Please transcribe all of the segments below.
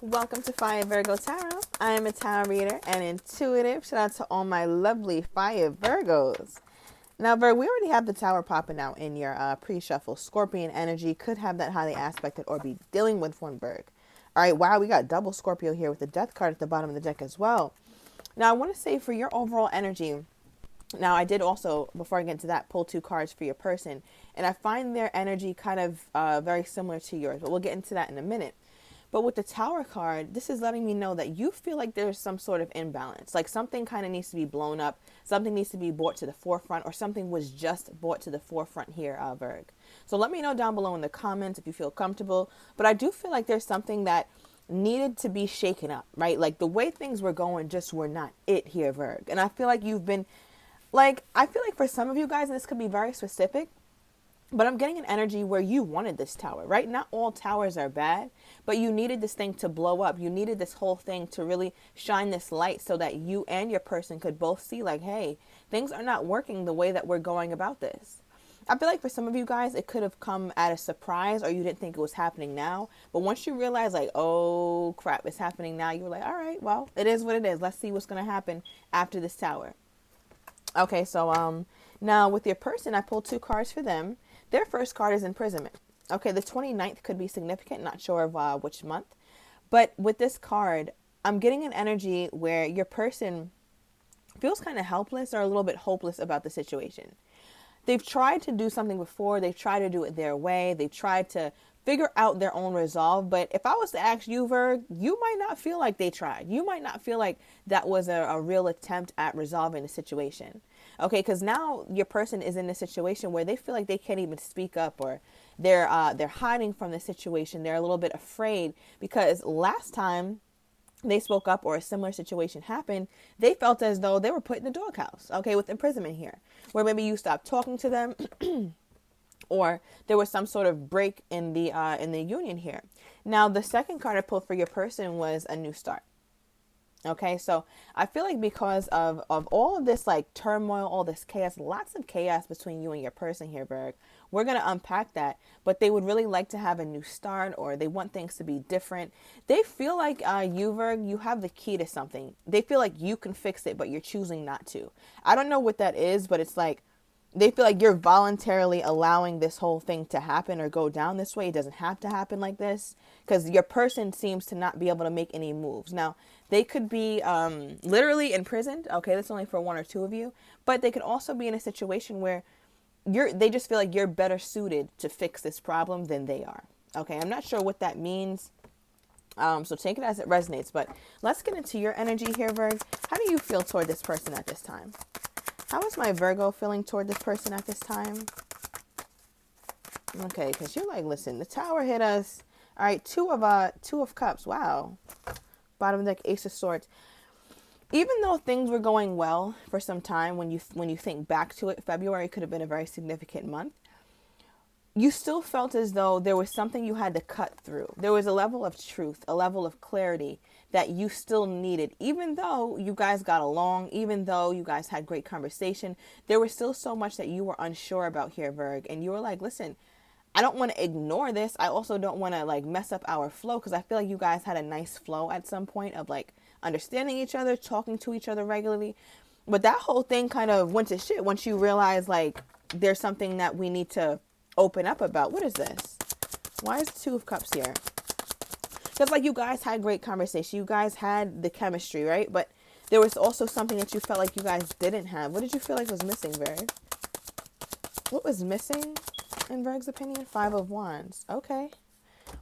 Welcome to Fire Virgo Tarot. I am a tarot reader and intuitive. Shout out to all my lovely Fire Virgos. Now, Virgo, we already have the tower popping out in your pre-shuffle. Scorpion energy could have that highly aspected or be dealing with one, Virgo. All right, wow, we got double Scorpio here with the death card at the bottom of the deck as well. Now, I want to say for your overall energy, now I did also, before I get into that, pull two cards for your person. And I find their energy kind of very similar to yours, but we'll get into that in a minute. But with the Tower card, this is letting me know that you feel like there's some sort of imbalance. Like something kind of needs to be blown up. Something needs to be brought to the forefront, or something was just brought to the forefront here, Virg. So let me know down below in the comments if you feel comfortable. But I do feel like there's something that needed to be shaken up, right? Like the way things were going just were not it here, Virg. And I feel like you've been, I feel like for some of you guys, and this could be very specific, but I'm getting an energy where you wanted this tower, right? Not all towers are bad, but you needed this thing to blow up. You needed this whole thing to really shine this light so that you and your person could both see like, hey, things are not working the way that we're going about this. I feel like for some of you guys, it could have come at a surprise or you didn't think it was happening now. But once you realize like, oh crap, it's happening now, you were like, all right, well, it is what it is. Let's see what's going to happen after this tower. Okay, so now with your person, I pulled two cards for them. Their first card is imprisonment. Okay, the 29th could be significant, not sure of which month. But with this card, I'm getting an energy where your person feels kind of helpless or a little bit hopeless about the situation. They've tried to do something before. They've tried to do it their way. They've tried to figure out their own resolve. But if I was to ask you, Virg, you might not feel like they tried. You might not feel like that was a real attempt at resolving the situation. Okay, because now your person is in a situation where they feel like they can't even speak up, or they're hiding from the situation. They're a little bit afraid because last time they spoke up or a similar situation happened, they felt as though they were put in the doghouse. Okay, with imprisonment here, where maybe you stopped talking to them, or there was some sort of break in the union here. Now, the second card I pulled for your person was a new start. Okay, so I feel like because of all of this like turmoil, all this chaos, lots of chaos between you and your person here, Berg. We're going to unpack that, but they would really like to have a new start, or they want things to be different. They feel like you, Berg, you have the key to something. They feel like you can fix it, but you're choosing not to. I don't know what that is, but it's like they feel like you're voluntarily allowing this whole thing to happen or go down this way. It doesn't have to happen like this because your person seems to not be able to make any moves. Now, they could be literally imprisoned. Okay, that's only for one or two of you. But they could also be in a situation where they just feel like you're better suited to fix this problem than they are. Okay, I'm not sure what that means. So take it as it resonates. But let's get into your energy here, Virg. How do you feel toward this person at this time? How is my Virgo feeling toward this person at this time? Okay, because you're like, listen, the tower hit us. All right, two of cups. Wow. Bottom of the deck, Ace of Swords. Even though things were going well for some time, when you think back to it, February could have been a very significant month. You still felt as though there was something you had to cut through. There was a level of truth, a level of clarity that you still needed. Even though you guys got along, even though you guys had great conversation, there was still so much that you were unsure about here, Virg. And you were like, listen, I don't want to ignore this. I also don't want to like mess up our flow, because I feel like you guys had a nice flow at some point of like understanding each other, talking to each other regularly. But that whole thing kind of went to shit once you realize like there's something that we need to open up about. What is this? Why is the Two of Cups here? Because like you guys had great conversation. You guys had the chemistry, right? But there was also something that you felt like you guys didn't have. What did you feel like was missing, Virg? What was missing in Virg's opinion? Five of Wands. Okay.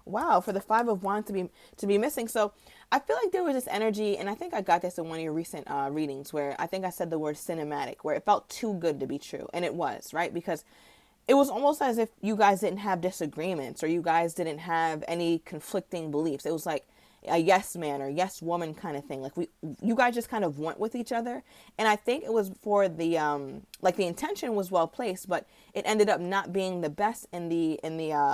Wow, for the Five of Wands to be missing. So I feel like there was this energy, and I think I got this in one of your recent readings, where I think I said the word cinematic, where it felt too good to be true. And it was, right? Because it was almost as if you guys didn't have disagreements, or you guys didn't have any conflicting beliefs. It was like a yes man or yes woman kind of thing. Like you guys just kind of went with each other. And I think it was for the, like the intention was well placed, but it ended up not being the best in the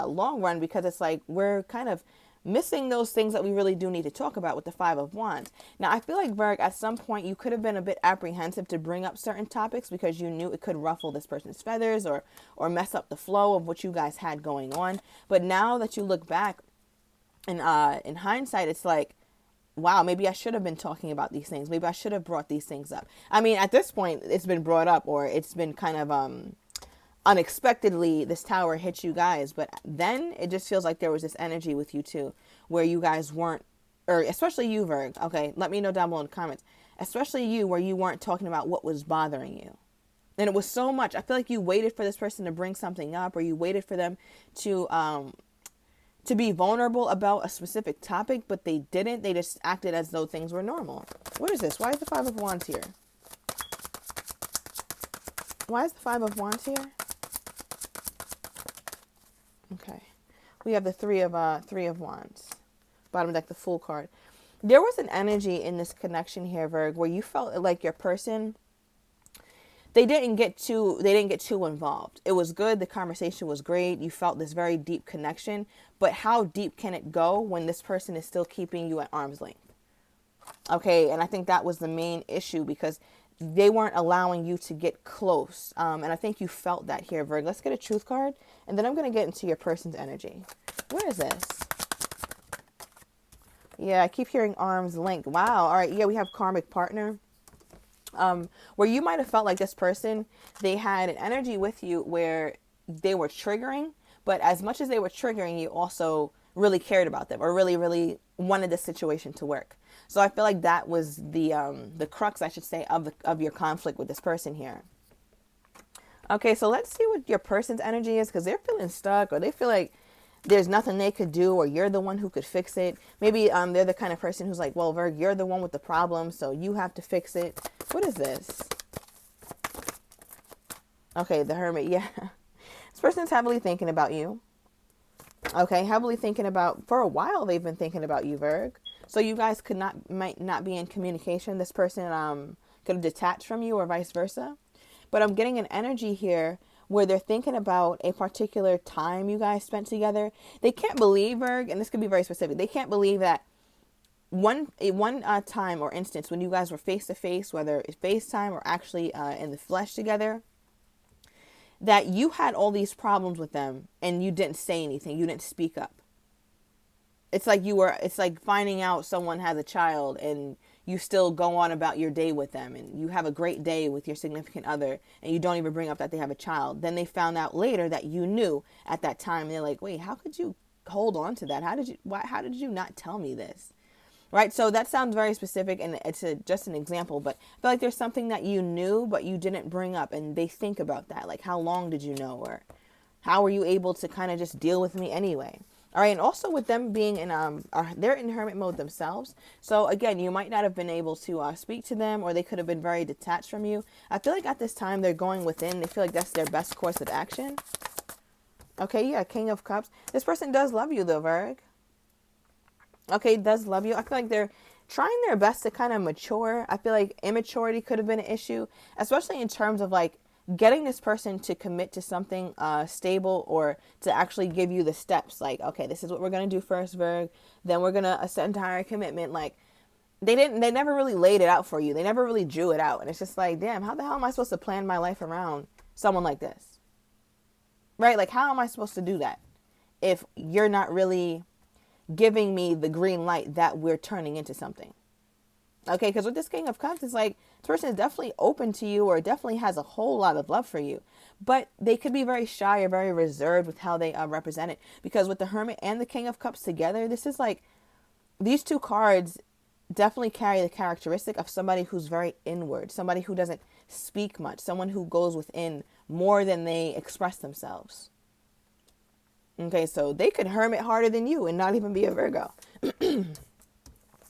long run, because it's like, we're kind of missing those things that we really do need to talk about with the Five of Wands. Now, I feel like, Virg, at some point you could have been a bit apprehensive to bring up certain topics because you knew it could ruffle this person's feathers or mess up the flow of what you guys had going on. But now that you look back, And in hindsight, it's like, wow, maybe I should have been talking about these things. Maybe I should have brought these things up. I mean, at this point, it's been brought up, or it's been kind of unexpectedly, this tower hit you guys. But then it just feels like there was this energy with you two, where you guys weren't, or especially you, Virg. Okay, let me know down below in the comments. Especially you, where you weren't talking about what was bothering you. And it was so much. I feel like you waited for this person to bring something up, or you waited for them to be vulnerable about a specific topic, but they didn't. They just acted as though things were normal. What is this? Why is the Five of Wands here? Why is the Five of Wands here? Okay. We have the Three of Wands. Bottom deck, the Fool card. There was an energy in this connection here, Virg, where you felt like your person, they didn't get too involved. It was good. The conversation was great. You felt this very deep connection, but how deep can it go when this person is still keeping you at arm's length? Okay. And I think that was the main issue, because they weren't allowing you to get close. And I think you felt that here, Virg. Let's get a truth card, and then I'm going to get into your person's energy. What is this? Yeah, I keep hearing arm's length. Wow. All right. Yeah, we have karmic partner. Where you might have felt like this person, they had an energy with you where they were triggering, but as much as they were triggering, you also really cared about them, or really, really wanted the situation to work. So I feel like that was the crux, I should say, of your conflict with this person here. Okay, so let's see what your person's energy is, because they're feeling stuck, or they feel like there's nothing they could do, or you're the one who could fix it. Maybe they're the kind of person who's like, well, Virg, you're the one with the problem, so you have to fix it. What is this? Okay, the Hermit. Yeah. This person's heavily thinking about you. Okay, heavily thinking about, for a while they've been thinking about you, Virg. So you guys might not be in communication. This person could have detached from you, or vice versa. But I'm getting an energy here where they're thinking about a particular time you guys spent together. They can't believe, Virg, and this could be very specific, they can't believe that one time or instance when you guys were face to face, whether it's FaceTime or actually in the flesh together, that you had all these problems with them and you didn't say anything. You didn't speak up. It's like finding out someone has a child and you still go on about your day with them, and you have a great day with your significant other, and you don't even bring up that they have a child. Then they found out later that you knew at that time, and they're like, wait, how could you hold on to that? How did you not tell me this? Right? So that sounds very specific, and it's just an example, but I feel like there's something that you knew, but you didn't bring up, and they think about that. Like, how long did you know? Or how were you able to kind of just deal with me anyway? All right, and also with them being in, they're in hermit mode themselves. So again, you might not have been able to speak to them, or they could have been very detached from you. I feel like at this time they're going within. They feel like that's their best course of action. Okay, yeah, King of Cups. This person does love you though, Virg. Okay, does love you. I feel like they're trying their best to kind of mature. I feel like immaturity could have been an issue, especially in terms of like getting this person to commit to something stable, or to actually give you the steps. Like, okay, this is what we're going to do first, Virg. Then we're going to ascend to higher commitment. Like, they never really laid it out for you. They never really drew it out. And it's just like, damn, how the hell am I supposed to plan my life around someone like this? Right? Like, how am I supposed to do that if you're not really giving me the green light that we're turning into something? Okay, because with this King of Cups, it's like this person is definitely open to you, or definitely has a whole lot of love for you. But they could be very shy or very reserved with how they represent it. Because with the Hermit and the King of Cups together, this is like, these two cards definitely carry the characteristic of somebody who's very inward, somebody who doesn't speak much, someone who goes within more than they express themselves. Okay, so they could hermit harder than you and not even be a Virgo.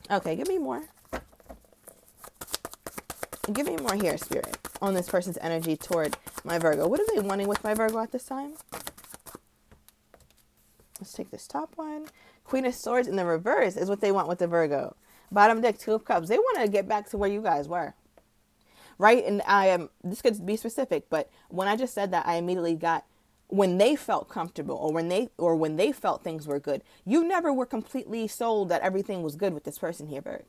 Okay, give me more. Give me more here, Spirit, on this person's energy toward my Virgo. What are they wanting with my Virgo at this time? Let's take this top one. Queen of Swords in the reverse is what they want with the Virgo. Bottom deck, Two of Cups. They want to get back to where you guys were. Right? And this could be specific, but when I just said that, I immediately got when they felt comfortable, or when they felt things were good. You never were completely sold that everything was good with this person here, Virgo.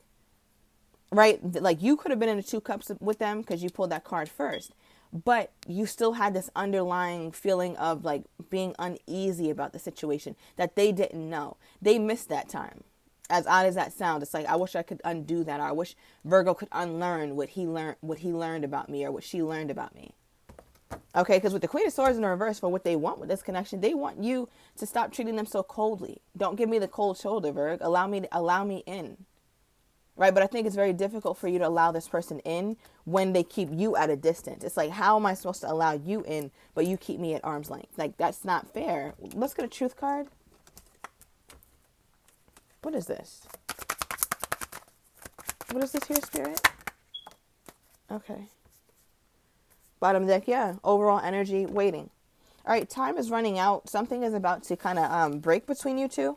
Right? Like, you could have been in the Two Cups with them because you pulled that card first. but you still had this underlying feeling of like being uneasy about the situation that they didn't know. They missed that time. As odd as that sounds, it's like I wish I could undo that, or I wish Virgo could unlearn what he learned about me, or what she learned about me. Okay, because with the Queen of Swords in the reverse, for what they want with this connection, they want you to stop treating them so coldly. Don't give me the cold shoulder, Virg. Allow me in. Right? But I think it's very difficult for you to allow this person in when they keep you at a distance. It's like, how am I supposed to allow you in, but you keep me at arm's length? Like, that's not fair. Let's get a truth card. What is this? What is this here, Spirit? Okay. Bottom deck, yeah. Overall energy, waiting. All right, time is running out. Something is about to kind of break between you two.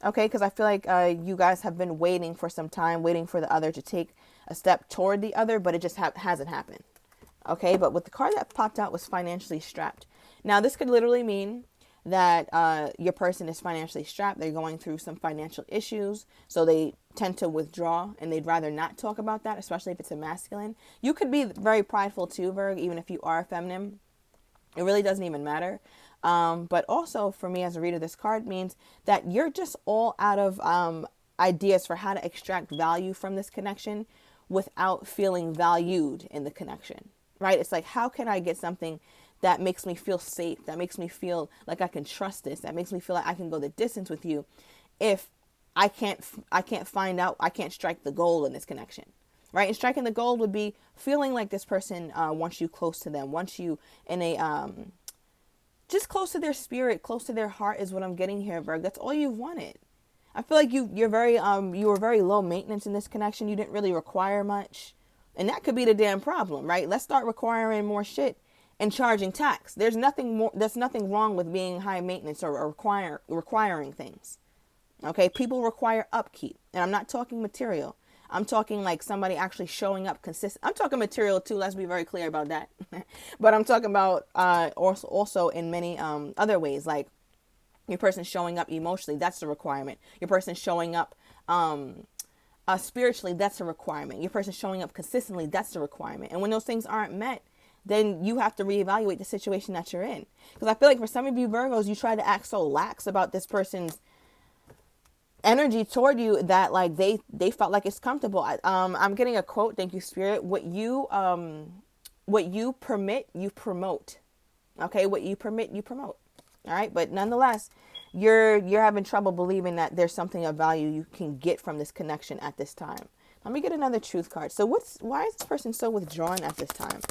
Okay, because I feel like you guys have been waiting for some time, waiting for the other to take a step toward the other, but it just hasn't happened. Okay, but with the card that popped out was financially strapped. Now, this could literally mean that your person is financially strapped. They're going through some financial issues, so they tend to withdraw, and they'd rather not talk about that, especially if it's a masculine. You could be very prideful too, Virg, even if you are feminine. It really doesn't even matter. But also for me as a reader, this card means that you're just all out of ideas for how to extract value from this connection without feeling valued in the connection, right? It's like, how can I get something that makes me feel safe, that makes me feel like I can trust this, that makes me feel like I can go the distance with you if I can't find out, I can't strike the goal in this connection. Right? And striking the goal would be feeling like this person wants you close to them, wants you in a just close to their spirit, close to their heart is what I'm getting here, Virg. That's all you've wanted. I feel like you were very low maintenance in this connection. You didn't really require much. And that could be the damn problem, right? Let's start requiring more shit and charging tax. There's nothing wrong with being high maintenance or requiring things. Okay? People require upkeep. And I'm not talking material. I'm talking like somebody actually showing up consistent. I'm talking material too. Let's be very clear about that. But I'm talking about also in many other ways, like your person showing up emotionally. That's the requirement. Your person showing up spiritually. That's a requirement. Your person showing up consistently. That's the requirement. And when those things aren't met, then you have to reevaluate the situation that you're in. Because I feel like for some of you Virgos, you try to act so lax about this person's energy toward you that like they felt like it's comfortable. I'm getting a quote. Thank you, Spirit. What you permit, you promote. Okay, what you permit, you promote. All right, but nonetheless, you're having trouble believing that there's something of value you can get from this connection at this time. Let me get another truth card. So why is this person so withdrawn at this time?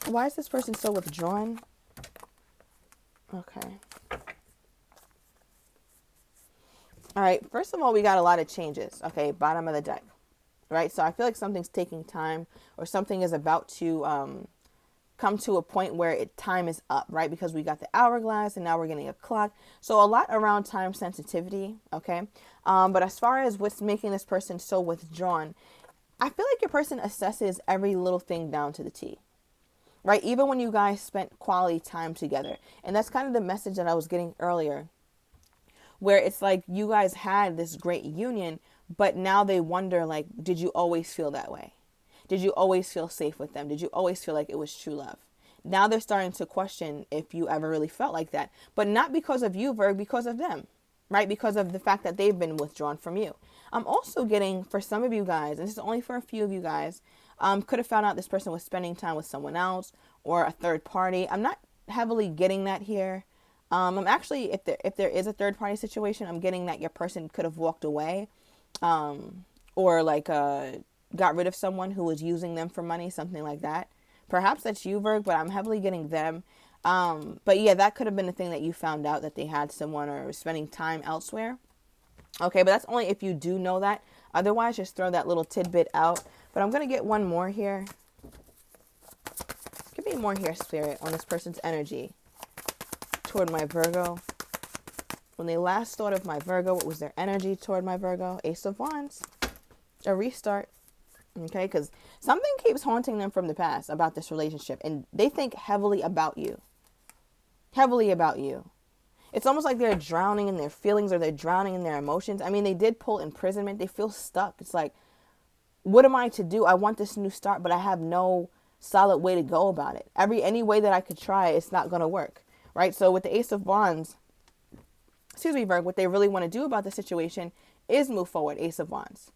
Why is this person so withdrawn? Okay. All right, first of all, we got a lot of changes. Okay, bottom of the deck, right? So I feel like something's taking time, or something is about to come to a point where time is up, right? Because we got the hourglass and now we're getting a clock. So a lot around time sensitivity, okay? But as far as what's making this person so withdrawn, I feel like your person assesses every little thing down to the T, right? Even when you guys spent quality time together. And that's kind of the message that I was getting earlier, where it's like you guys had this great union, but now they wonder, like, did you always feel that way? Did you always feel safe with them? Did you always feel like it was true love? Now they're starting to question if you ever really felt like that, but not because of you, Virg, because of them, right? Because of the fact that they've been withdrawn from you. I'm also getting, for some of you guys, and this is only for a few of you guys, could have found out this person was spending time with someone else or a third party. I'm not heavily getting that here. I'm actually, if there is a third party situation, I'm getting that your person could have walked away, or like got rid of someone who was using them for money, something like that. Perhaps that's you, Virg, but I'm heavily getting them. But yeah, that could have been the thing that you found out, that they had someone or was spending time elsewhere. Okay, but that's only if you do know that. Otherwise, just throw that little tidbit out. But I'm going to get one more here. Give me more here, Spirit, on this person's energy toward my Virgo. When they last thought of my Virgo, what was their energy toward my Virgo? Ace of Wands. A restart. Okay, because something keeps haunting them from the past about this relationship, and they think heavily about you. Heavily about you. It's almost like they're drowning in their feelings, or they're drowning in their emotions. I mean, they did pull imprisonment. They feel stuck. It's like, what am I to do? I want this new start, but I have no solid way to go about it. Any way that I could try, it's not going to work, right? So with the Ace of Wands, excuse me, Virgo, what they really want to do about the situation is move forward. Ace of Wands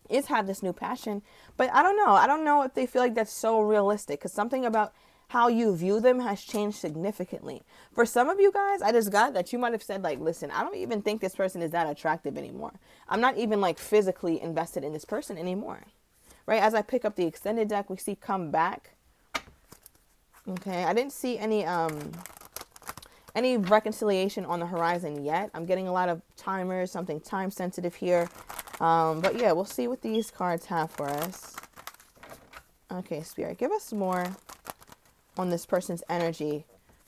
is have this new passion, but I don't know. I don't know if they feel like that's so realistic, because something about how you view them has changed significantly. For some of you guys, I just got that you might have said like, listen, I don't even think this person is that attractive anymore. I'm not even like physically invested in this person anymore, right? As I pick up the extended deck, we see come back. Okay, I didn't see any reconciliation on the horizon yet. I'm getting a lot of timers, something time sensitive here. But yeah, we'll see what these cards have for us. Okay, Spirit, give us more on this person's energy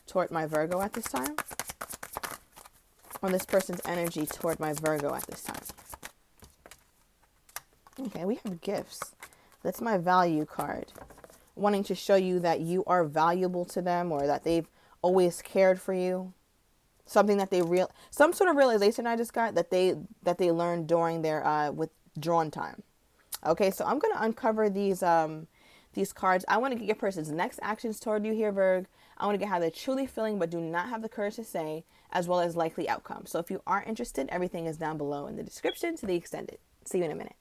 toward my Virgo at this time. On this person's energy toward my Virgo at this time. Okay, we have gifts. That's my value card. Wanting to show you that you are valuable to them, or that they've always cared for you. Something that some sort of realization I just got that they learned during their withdrawn time. Okay, so I'm going to uncover these cards. I want to get your person's next actions toward you here, Virg. I want to get how they're truly feeling but do not have the courage to say, as well as likely outcome. So if you are interested, everything is down below in the description to the extended. See you in a minute.